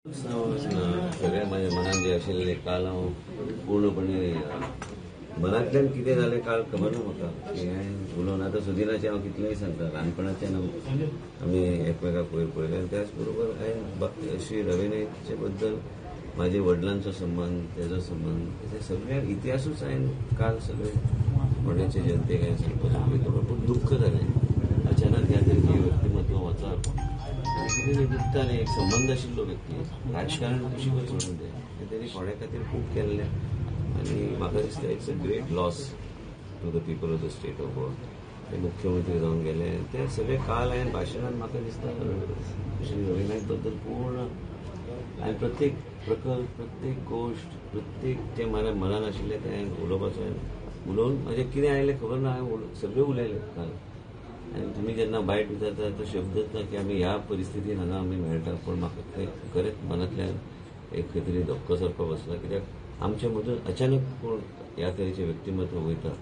सगळ्या माझ्या मनात जे आशिल्ले काल हांव पूर्णपणे मनांतल्यान कितें जालें काल खबर ना म्हाका की हांवें उलोवन आतां सुदिनाचें हांव कितलेंय सांगता ल्हानपणाच्यान आमी एकमेकाक वयर पळयले आनी त्याच बरोबर हांवें श्री रविनाथचे बद्दल म्हाजे वडिलांचो संबंध तेजो संबंध ते सगळ्या इतिहासूच हांवें काल सगळे फोंड्याचे जनतेक हांवें सांगपाचो खूब दुख्ख जालें अचानक ह्या तरेचे व्यक्तिमत्व वचप कितें निमित्तान एक संबंध आशिल्लो व्यक्ती राजकारण कशी वच म्हणून ते तेणी फोंड्या खातीर खूब केल्लें आनी म्हाका दिसता it's a great loss to the people of the state of Goa ते मुख्यमंत्री जावन गेले ते सगळे काल हांवें भाशणांत म्हाका दिसता श्री रविनाथ बद्दल पूर्ण हांवें प्रत्येक प्रकल्प प्रत्येक गोश्ट प्रत्येक जे म्हाज्या मनान आशिल्लें तें हांवें उलोवपाचो उलोवन म्हाजें कितें आयलें खबर ना हांवें सगळें उलयलें काल आनी तुमी जेन्ना बायट विचारता तो शब्दच ना की आमी ह्या परिस्थितीन हांगा आमी मेळटा पूण म्हाका खरेंच मनांतल्यान एक खंय तरी धक्को सारको बसला कित्याक आमचे मदून अचानक कोण ह्या तरेचें व्यक्तिमत्व वयता